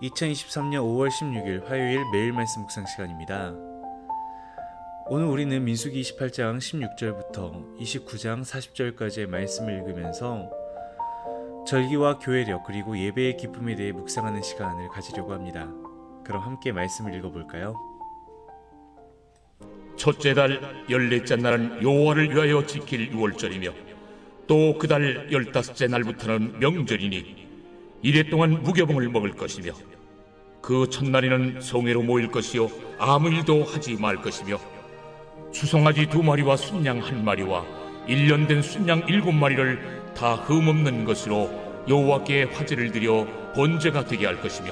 2023년 5월 16일 화요일 매일 말씀 묵상 시간입니다. 오늘 우리는 민수기 28장 16절부터 29장 40절까지의 말씀을 읽으면서 절기와 교회력 그리고 예배의 기쁨에 대해 묵상하는 시간을 가지려고 합니다. 그럼 함께 말씀을 읽어볼까요? 첫째 달 14째 날은 여호와를 위하여 지킬 유월절이며 또 그 달 15째 날부터는 명절이니 이래 동안 무교봉을 먹을 것이며 그 첫날에는 성회로 모일 것이요 아무 일도 하지 말 것이며 수송아지 2마리와 순양 1마리와 1년 된 순양 7마리를 다 흠없는 것으로 여호와께 화제를 드려 번제가 되게 할 것이며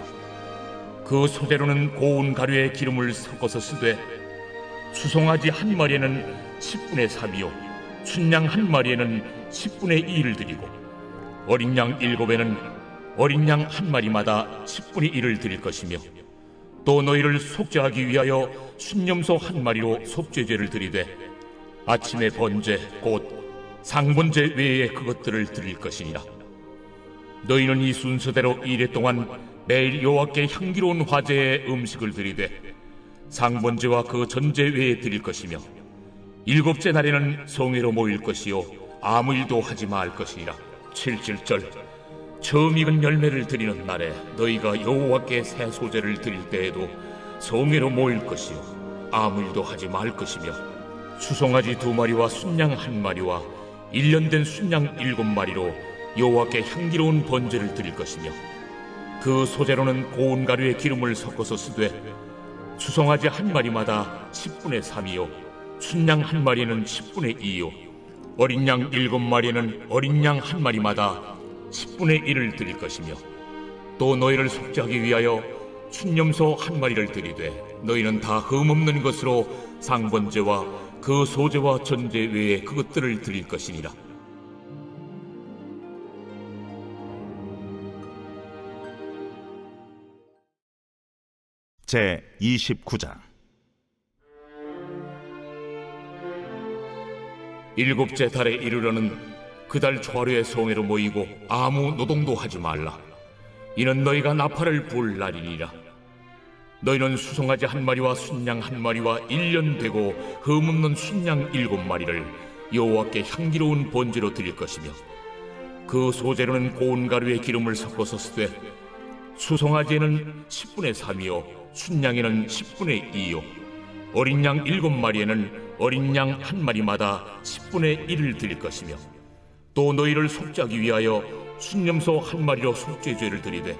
그 소재로는 고운 가루에 기름을 섞어서 쓰되 수송아지 1마리에는 10분의 3이요 순양 1마리에는 10분의 2를 드리고 어린 양 7에는 어린 양 1마리마다 10분의 1을 드릴 것이며 또 너희를 속죄하기 위하여 순염소 1마리로 속죄제를 드리되 아침의 번제 곧 상번제 외에 그것들을 드릴 것이니라. 너희는 이 순서대로 이래 동안 매일 여호와께 향기로운 화제의 음식을 드리되 상번제와 그 전제 외에 드릴 것이며 7째 날에는 성회로 모일 것이요 아무 일도 하지 말 것이니라. 7절 처음 익은 열매를 드리는 날에 너희가 여호와께 새 소제를 드릴 때에도 성회로 모일 것이요 아무 일도 하지 말 것이며 수송아지 2마리와 순양 1마리와 1년 된 순양 7마리로 여호와께 향기로운 번제를 드릴 것이며 그 소재로는 고운 가루에 기름을 섞어서 쓰되 수송아지 1마리마다 10분의 3이요 순양 1마리는 10분의 2요 어린 양 7마리는 어린 양 1마리마다 10분의 1을 드릴 것이며 또 너희를 속죄하기 위하여 순염소 1마리를 드리되 너희는 다 흠없는 것으로 상번제와 그 소제와 전제 외에 그것들을 드릴 것이니라. 제 29장 7째 달에 이르러는 그 달 초하루에 성회로 모이고 아무 노동도 하지 말라. 이는 너희가 나팔을 불 날이니라. 너희는 수송아지 1마리와 순양 1마리와 1년 되고 흠없는 순양 7마리를 여호와께 향기로운 번제로 드릴 것이며 그 소재로는 고운 가루에 기름을 섞어서 쓰되 수송아지에는 10분의 3이요 순양에는 10분의 2요 어린 양 7마리에는 어린 양 1마리마다 10분의 1을 드릴 것이며 또 너희를 속죄하기 위하여 순염소 1마리로 속죄죄를 드리되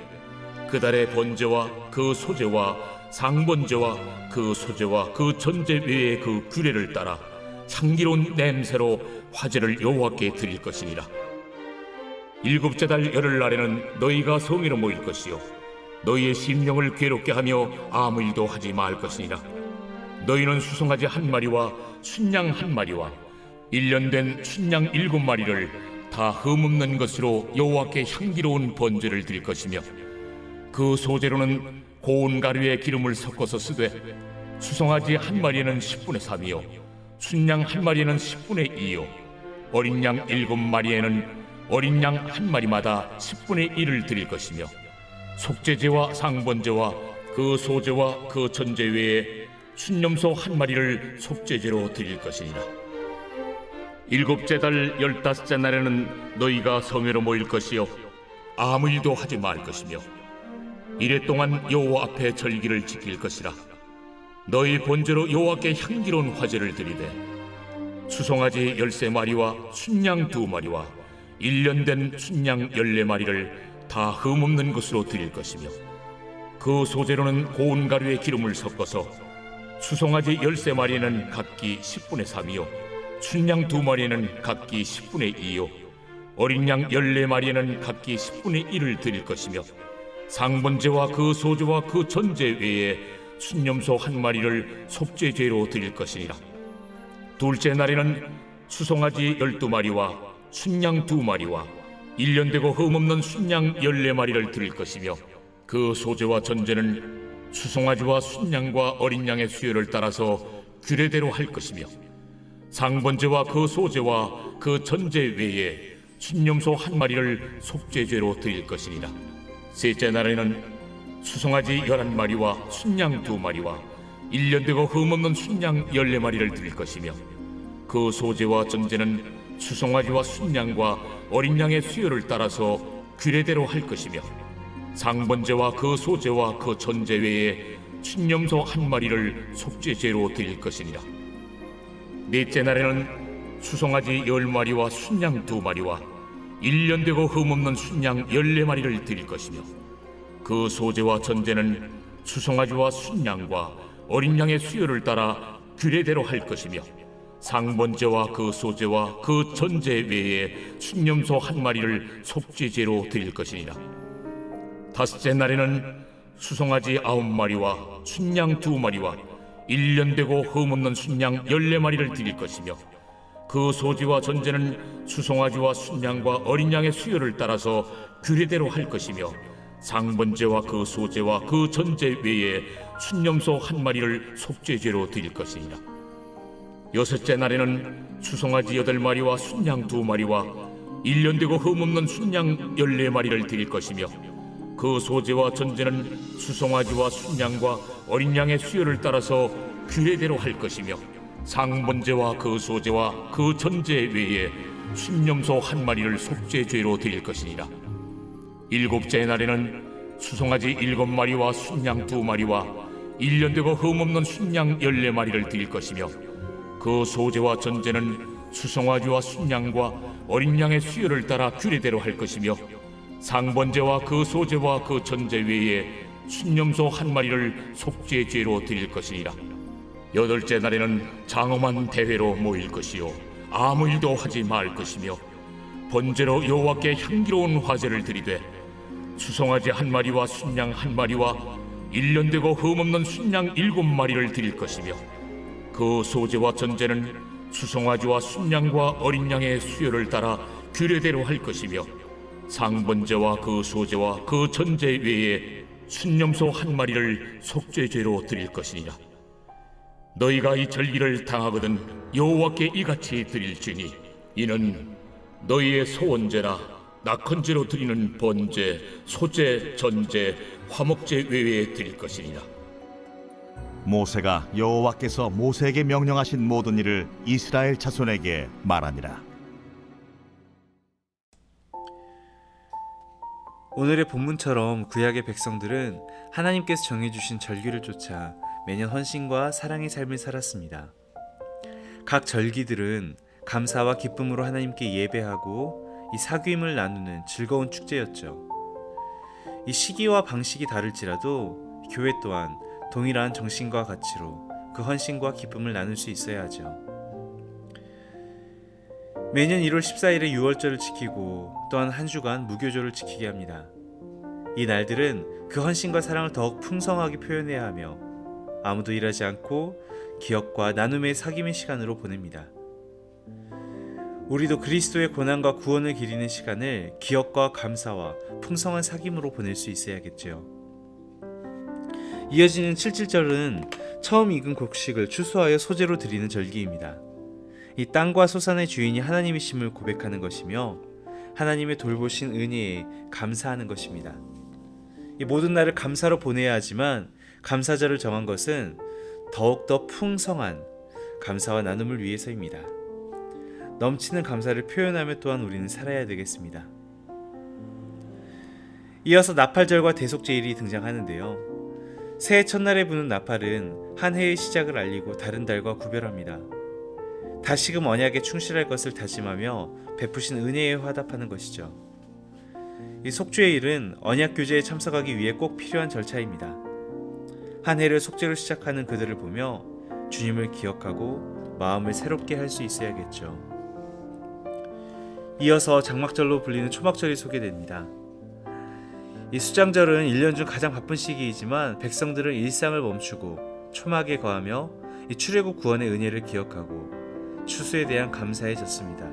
그 달의 번제와 그 소제와 상번제와 그 소제와 그 전제 외에 그 규례를 따라 향기로운 냄새로 화제를 여호와께 드릴 것이니라. 7째 달 열흘날에는 너희가 성회로 모일 것이요 너희의 심령을 괴롭게 하며 아무 일도 하지 말 것이니라. 너희는 수송아지 1마리와 순양 1마리와 1년 된 순양 7마리를 다 흠없는 것으로 여호와께 향기로운 번제를 드릴 것이며 그 소재로는 고운 가루에 기름을 섞어서 쓰되 수송아지 1마리에는 10분의 3이요 순양 1마리에는 10분의 2요 어린 양 7마리에는 어린 양 1마리마다 10분의 1을 드릴 것이며 속죄제와 상번제와 그 소제와 그 전제 외에 순염소 1마리를 속죄제로 드릴 것이니라. 7째 달 15째 날에는 너희가 성회로 모일 것이요 아무 일도 하지 말 것이며 이래 동안 여호와 앞에 절기를 지킬 것이라. 너희 번제로 여호와께 향기로운 화제를 드리되 수송아지 13마리와 순양 2마리와 1년 된 순양 14마리를 다 흠없는 것으로 드릴 것이며 그 소재로는 고운 가루에 기름을 섞어서 수송아지 13마리에는 각기 10분의 3이요 순양 2마리에는 각기 10분의 2요 어린 양 14마리에는 각기 10분의 1을 드릴 것이며 상번제와 그 소제와 그 전제 외에 순염소 1마리를 속죄제로 드릴 것이니라. 2째 날에는 수송아지 12마리와 순양 2마리와 1년 되고 흠없는 순양 14마리를 드릴 것이며 그 소제와 전제는 수송아지와 순양과 어린 양의 수요를 따라서 규례대로 할 것이며 상번제와 그 소제와 그 전제 외에 순염소 1마리를 속죄죄로 드릴 것이니라. 셋째 날에는 수송아지 11마리와 순양 2마리와 1년 되고 흠없는 순양 14마리를 드릴 것이며 그 소재와 전제는 수송아지와 순양과 어린 양의 수요를 따라서 규례대로 할 것이며 상번제와 그 소재와 그 전제 외에 순념소 1마리를 속죄제로 드릴 것이니라. 넷째 날에는 수송아지 10마리와 순양 2마리와 1년 되고 흠없는 순양 14마리를 드릴 것이며 그 소재와 전제는 수송아지와 순양과 어린 양의 수요를 따라 규례대로 할 것이며 상번제와 그 소재와 그 전제 외에 순념소 1마리를 속죄제로 드릴 것이니라. 다섯째 날에는 수송아지 9마리와 순양 2마리와 1년 되고 흠없는 순양 14마리를 드릴 것이며 그 소재와 전제는 수송아지와 순양과 어린 양의 수요를 따라서 규례대로 할 것이며 상번제와 그 소재와 그 전제 외에 순념소 1마리를 속죄제로 드릴 것이니라. 여섯째 날에는 수송아지 8마리와 순양 2마리와 1년 되고 흠없는 순양 14마리를 드릴 것이며 그 소재와 전제는 수송아지와 순양과 어린 양의 수요를 따라서 규례대로 할 것이며 상번제와 그 소재와 그 전제 외에 순념소 1마리를 속죄죄로 드릴 것이니라. 일곱째 날에는 수송아지 7마리와 순양 2마리와 1년 되고 흠없는 순양 14마리를 드릴 것이며 그 소재와 전제는 수송아지와 순양과 어린 양의 수요를 따라 규례대로 할 것이며 상번제와 그 소재와 그 전제 외에 순념소 1마리를 속죄죄로 드릴 것이니라. 여덟째 날에는 장엄한 대회로 모일 것이요 아무 일도 하지 말 것이며 번제로 여호와께 향기로운 화제를 드리되 수송아지 1마리와 순양 1마리와 1년 되고 흠없는 순양 7마리를 드릴 것이며 그 소재와 전제는 수송아지와 순양과 어린 양의 수요를 따라 규례대로 할 것이며 상번제와 그 소재와 그 전제 외에 순념소 1마리를 속죄죄로 드릴 것이니라. 너희가 이 절기를 당하거든 여호와께 이같이 드릴지니 이는 너희의 소원제나 낙헌제로 드리는 번제, 소제, 전제, 화목제 외에 드릴 것이니라. 모세가 여호와께서 모세에게 명령하신 모든 일을 이스라엘 자손에게 말하니라. 오늘의 본문처럼 구약의 백성들은 하나님께서 정해주신 절기를 쫓아 매년 헌신과 사랑의 삶을 살았습니다. 각 절기들은 감사와 기쁨으로 하나님께 예배하고 이 사귐을 나누는 즐거운 축제였죠. 이 시기와 방식이 다를지라도 교회 또한 동일한 정신과 가치로 그 헌신과 기쁨을 나눌 수 있어야 하죠. 매년 1월 14일에 유월절을 지키고 또한 한 주간 무교조를 지키게 합니다. 이 날들은 그 헌신과 사랑을 더욱 풍성하게 표현해야 하며 아무도 일하지 않고 기억과 나눔의 사귐의 시간으로 보냅니다. 우리도 그리스도의 고난과 구원을 기리는 시간을 기억과 감사와 풍성한 사귐으로 보낼 수 있어야겠죠. 이어지는 7.7절은 처음 익은 곡식을 추수하여 소제로 드리는 절기입니다. 이 땅과 소산의 주인이 하나님이심을 고백하는 것이며 하나님의 돌보신 은혜에 감사하는 것입니다. 이 모든 날을 감사로 보내야 하지만 감사절을 정한 것은 더욱더 풍성한 감사와 나눔을 위해서입니다. 넘치는 감사를 표현하며 또한 우리는 살아야 되겠습니다. 이어서 나팔절과 대속제일이 등장하는데요. 새해 첫날에 부는 나팔은 한 해의 시작을 알리고 다른 달과 구별합니다. 다시금 언약에 충실할 것을 다짐하며 베푸신 은혜에 화답하는 것이죠. 이 속죄일은 언약 교제에 참석하기 위해 꼭 필요한 절차입니다. 한 해를 속죄로 시작하는 그들을 보며 주님을 기억하고 마음을 새롭게 할 수 있어야겠죠. 이어서 장막절로 불리는 초막절이 소개됩니다. 이 수장절은 1년 중 가장 바쁜 시기이지만 백성들은 일상을 멈추고 초막에 거하며 이 출애굽 구원의 은혜를 기억하고 추수에 대한 감사에 젖습니다.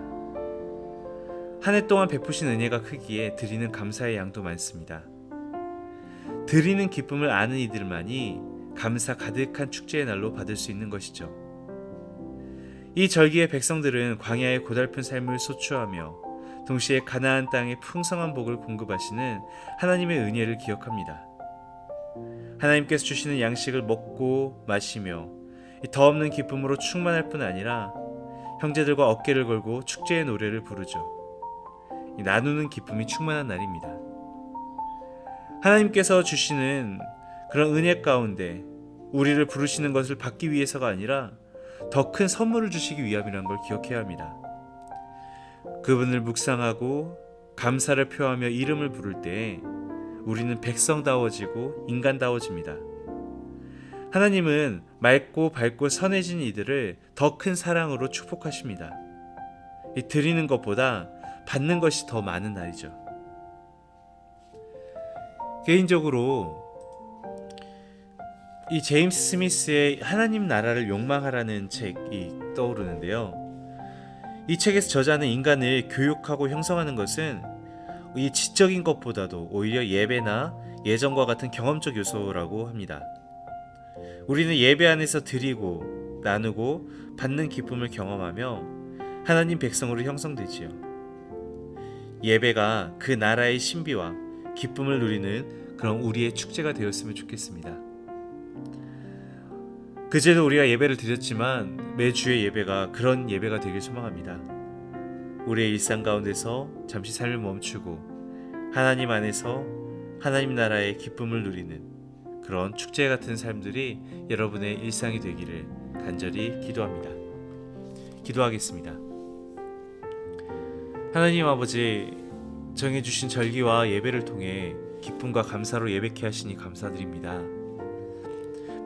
한 해 동안 베푸신 은혜가 크기에 드리는 감사의 양도 많습니다. 드리는 기쁨을 아는 이들만이 감사 가득한 축제의 날로 받을 수 있는 것이죠. 이 절기의 백성들은 광야의 고달픈 삶을 소추하며 동시에 가나안 땅의 풍성한 복을 공급하시는 하나님의 은혜를 기억합니다. 하나님께서 주시는 양식을 먹고 마시며 더 없는 기쁨으로 충만할 뿐 아니라 형제들과 어깨를 걸고 축제의 노래를 부르죠. 나누는 기쁨이 충만한 날입니다. 하나님께서 주시는 그런 은혜 가운데 우리를 부르시는 것을 받기 위해서가 아니라 더 큰 선물을 주시기 위함이라는 걸 기억해야 합니다. 그분을 묵상하고 감사를 표하며 이름을 부를 때 우리는 백성다워지고 인간다워집니다. 하나님은 맑고 밝고 선해진 이들을 더 큰 사랑으로 축복하십니다. 드리는 것보다 받는 것이 더 많은 날이죠. 개인적으로 이 제임스 스미스의 하나님 나라를 욕망하라는 책이 떠오르는데요. 이 책에서 저자는 인간을 교육하고 형성하는 것은 이 지적인 것보다도 오히려 예배나 예전과 같은 경험적 요소라고 합니다. 우리는 예배 안에서 드리고 나누고 받는 기쁨을 경험하며 하나님 백성으로 형성되지요. 예배가 그 나라의 신비와 기쁨을 누리는 그런 우리의 축제가 되었으면 좋겠습니다. 그제도 우리가 예배를 드렸지만 매주의 예배가 그런 예배가 되길 소망합니다. 우리의 일상 가운데서 잠시 삶을 멈추고 하나님 안에서 하나님 나라의 기쁨을 누리는 그런 축제 같은 삶들이 여러분의 일상이 되기를 간절히 기도합니다. 기도하겠습니다. 하나님 아버지, 정해주신 절기와 예배를 통해 기쁨과 감사로 예배케 하시니 감사드립니다.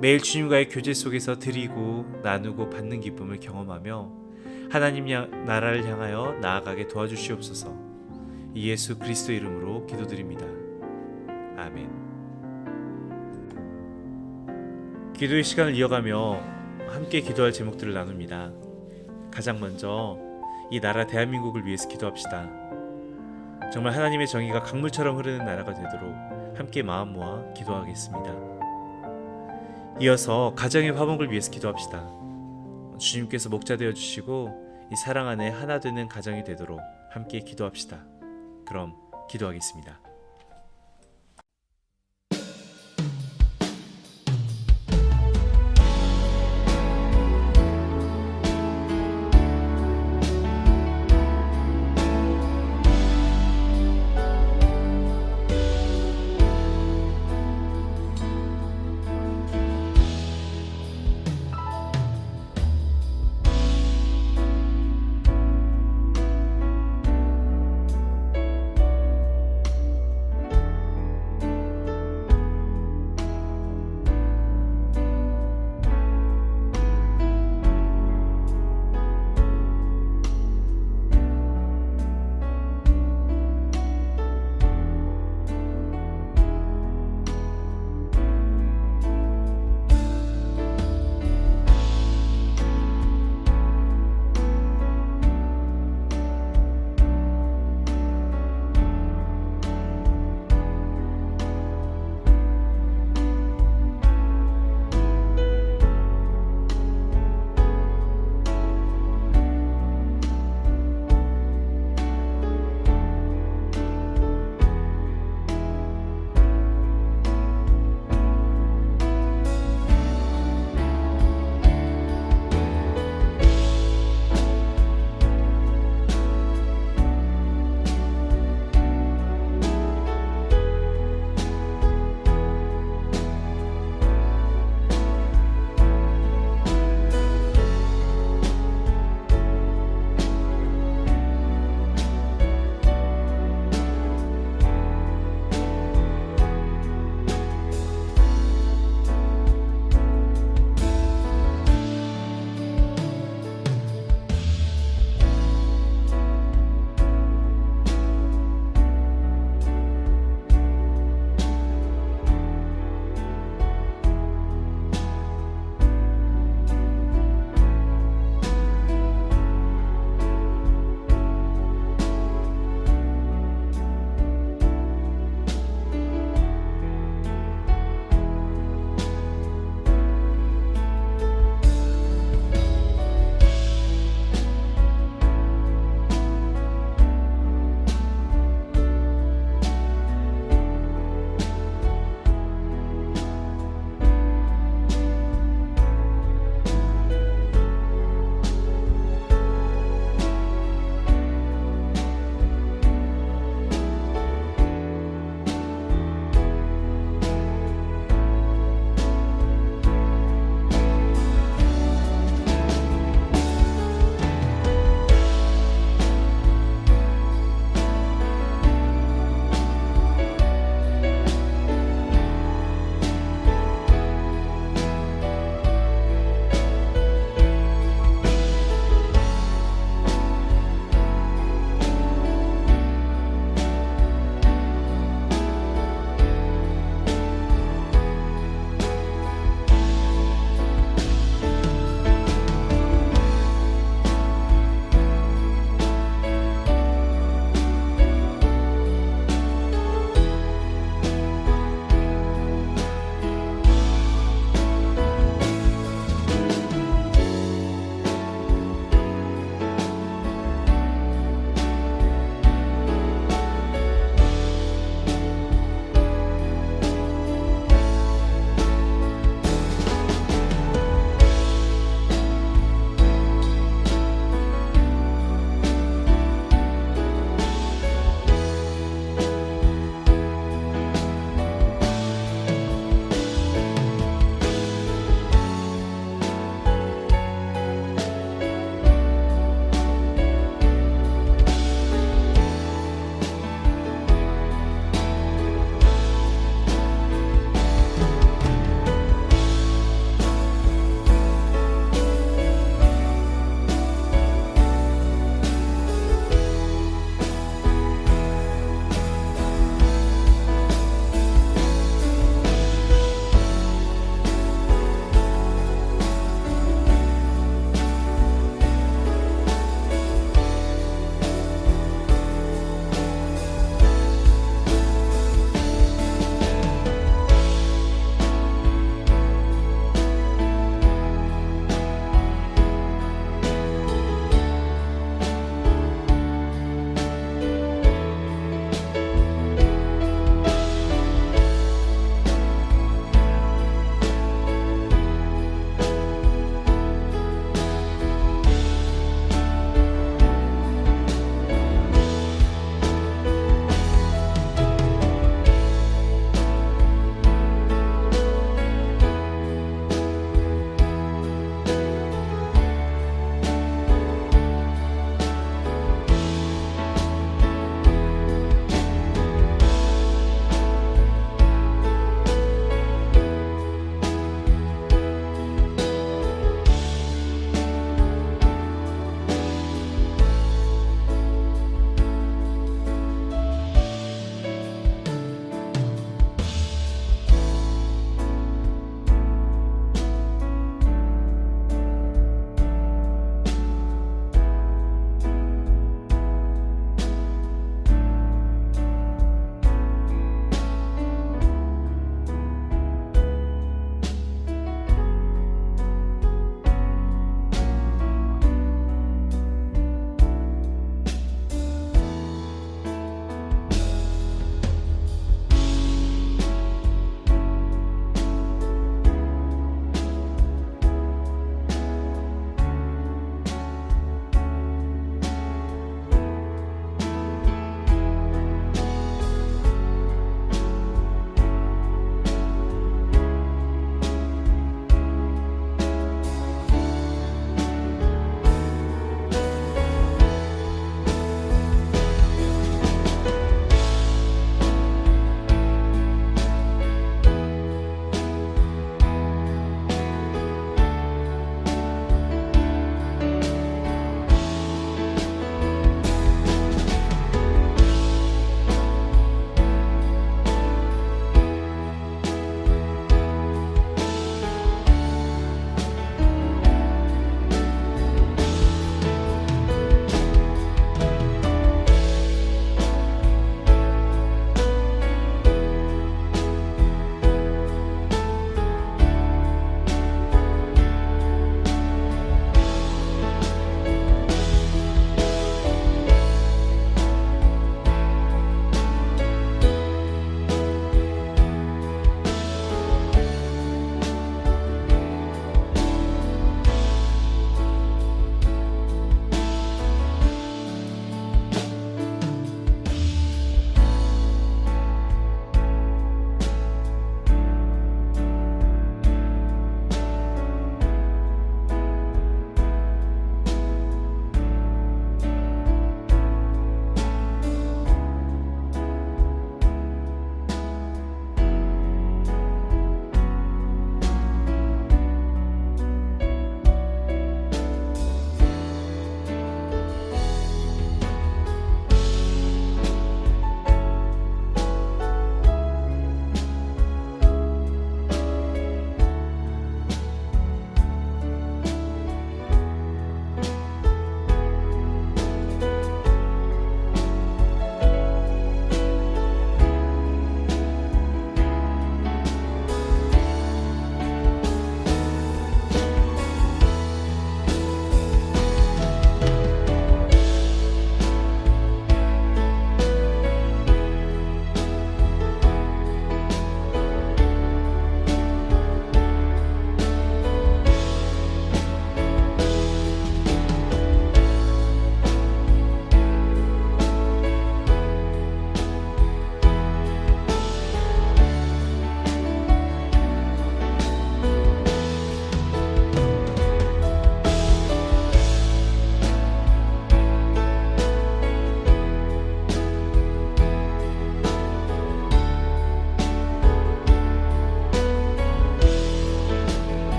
매일 주님과의 교제 속에서 드리고 나누고 받는 기쁨을 경험하며 하나님 나라를 향하여 나아가게 도와주시옵소서. 예수 그리스도 이름으로 기도드립니다. 아멘. 기도의 시간을 이어가며 함께 기도할 제목들을 나눕니다. 가장 먼저 이 나라 대한민국을 위해서 기도합시다. 정말 하나님의 정의가 강물처럼 흐르는 나라가 되도록 함께 마음 모아 기도하겠습니다. 이어서 가정의 화목을 위해서 기도합시다. 주님께서 목자 되어 주시고 이 사랑 안에 하나 되는 가정이 되도록 함께 기도합시다. 그럼 기도하겠습니다.